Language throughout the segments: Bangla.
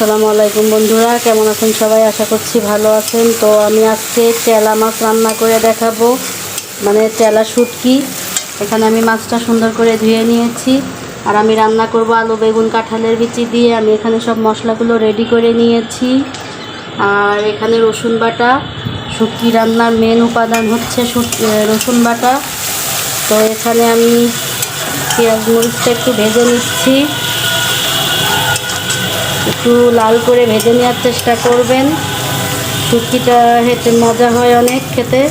আসসালামু আলাইকুম বন্ধুরা, কেমন আছেন সবাই? আশা করছি ভালো আছেন। তো আমি আজকে চেলা মাছ রান্না করে দেখাবো, মানে চেলা শুটকি। এখানে আমি মাছটা সুন্দর করে ধুয়ে নিয়েছি, আর আমি রান্না করব আলু বেগুন কাঁঠালের বিচি দিয়ে। আমি এখানে সব মশলাগুলো রেডি করে নিয়েছি। আর এখানে রসুন বাটা, শুটকি রান্নার মেন উপাদান হচ্ছে রসুন বাটা। তো এখানে আমি পেঁয়াজ মরিচটা একটু ভেজে নিচ্ছি, একটু লাল করে ভেজে নেওয়ার চেষ্টা করবেন। শুটকিটা হেঁটে মজা হয় অনেক খেতে।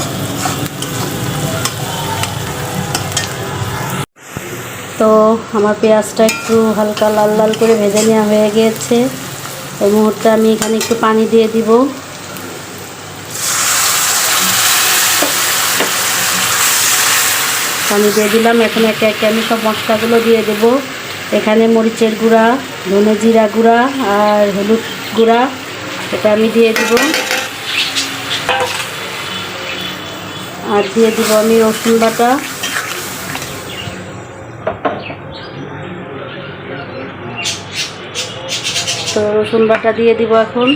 তো আমার পেঁয়াজটা একটু হালকা লাল লাল করে ভেজে নেওয়া হয়ে গিয়েছে। এই মুহূর্তে আমি এখানে একটু পানি দিয়ে দিব। পানি দিয়ে দিলাম। এখন একে একে আমি সব মশলাগুলো দিয়ে দেব। এখানে মরিচের গুঁড়া, ধনে জিরা গুঁড়া আর হলুদ গুঁড়া, এটা আমি দিয়ে দিব। আর দিয়ে দিব আমি রসুন বাটা। তো রসুন বাটা দিয়ে দিব। এখন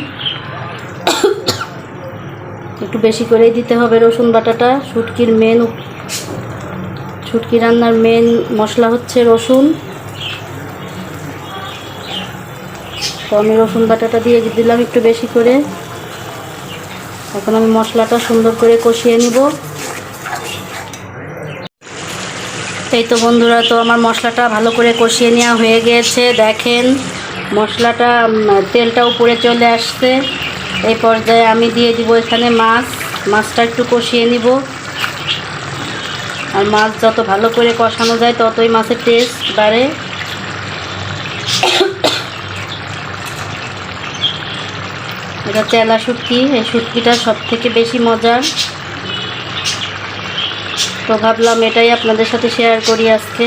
একটু বেশি করেই দিতে হবে রসুন বাটাটা। শুটকি রান্নার মেন মশলা হচ্ছে রসুন। তো আমি রসুন বাটাটা দিয়ে দিলাম একটু বেশি করে। এখন আমি মশলাটা সুন্দর করে কষিয়ে নিব। এই তো বন্ধুরা, তো আমার মশলাটা ভালো করে কষিয়ে নেওয়া হয়ে গিয়েছে। দেখেন মশলাটা, তেলটা উপরে চলে আসছে। এই পর্যায়ে আমি দিয়ে দিব এখানে মাছটা একটু কষিয়ে নিব। আর মাছ যত ভালো করে কষানো যায় ততই মাছের টেস্ট বাড়ে। এটা চেলা শুটকি, এই শুটকিটা সব থেকে বেশি মজার। তো ভাবলাম এটাই আপনাদের সাথে শেয়ার করি আজকে।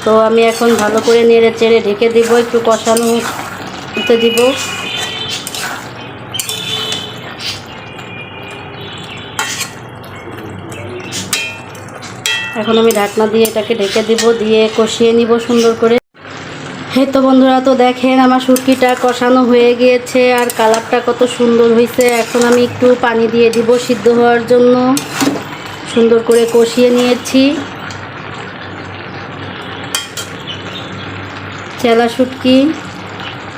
তো আমি এখন ভালো করে নেড়ে চেড়ে ঢেকে দিব, একটু কষানো হতে দিব। এখন আমি ঢাকনা দিয়ে এটাকে ঢেকে দিব, দিয়ে কষিয়ে নিব সুন্দর করে। এই তো বন্ধুরা, তো দেখেন আমার শুটকিটা কষানো হয়ে গিয়েছে আর কালারটা কত সুন্দর হয়েছে। এখন আমি একটু পানি দিয়ে দিব সিদ্ধ হওয়ার জন্য। সুন্দর করে কষিয়ে নিয়েছি। চেলা শুটকি,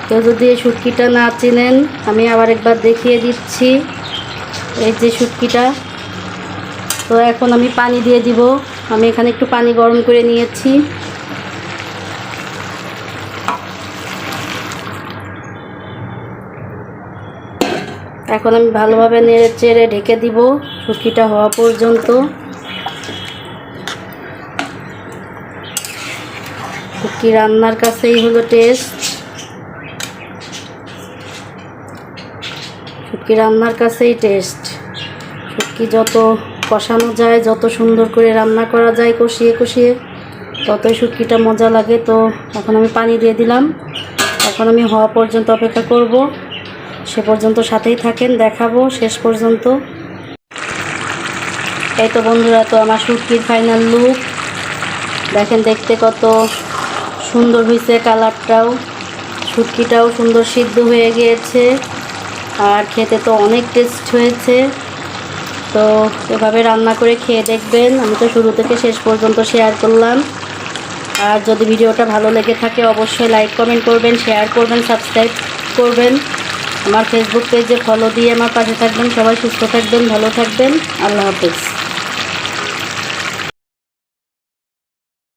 কেউ যদি এই শুটকিটা না চিনেন, আমি আবার একবার দেখিয়ে দিচ্ছি। এই যে শুটকিটা। তো এখন আমি পানি দিয়ে দিব। আমি এখানে একটু পানি গরম করে নিয়েছি। এখন আমি ভালোভাবে নেড়ে চেড়ে ঢেকে দিব শুটকিটা হওয়া পর্যন্ত। শুটকি রান্নার কাছেই হলো টেস্ট। শুটকি রান্নার কাছেই টেস্ট। শুটকি যত কষানো যায়, যত সুন্দর করে রান্না করা যায় কষিয়ে কষিয়ে, ততই শুটকিটা মজা লাগে। তো এখন আমি পানি দিয়ে দিলাম। এখন আমি হওয়া পর্যন্ত অপেক্ষা করব। সে পর্যন্ত সাথেই থাকেন, দেখাবো শেষ পর্যন্ত। এই তো বন্ধুরা, তো আমার শুটকির ফাইনাল লুক দেখেন। দেখতে কত সুন্দর হয়েছে কালারটাও, শুটকিটাও সুন্দর সিদ্ধ হয়ে গিয়েছে, আর খেতে তো অনেক টেস্ট হয়েছে। তো এভাবে রান্না করে খেয়ে দেখবেন। আমি তো শুরু থেকে শেষ পর্যন্ত শেয়ার করলাম। আর যদি ভিডিওটা ভালো লেগে থাকে অবশ্যই লাইক কমেন্ট করবেন, শেয়ার করবেন, সাবস্ক্রাইব করবেন। আমার ফেসবুক পেজে ফলো দিয়ে আমার পাশে থাকবেন। সবাই সুস্থ থাকবেন, ভালো থাকবেন। আল্লাহ হাফেজ।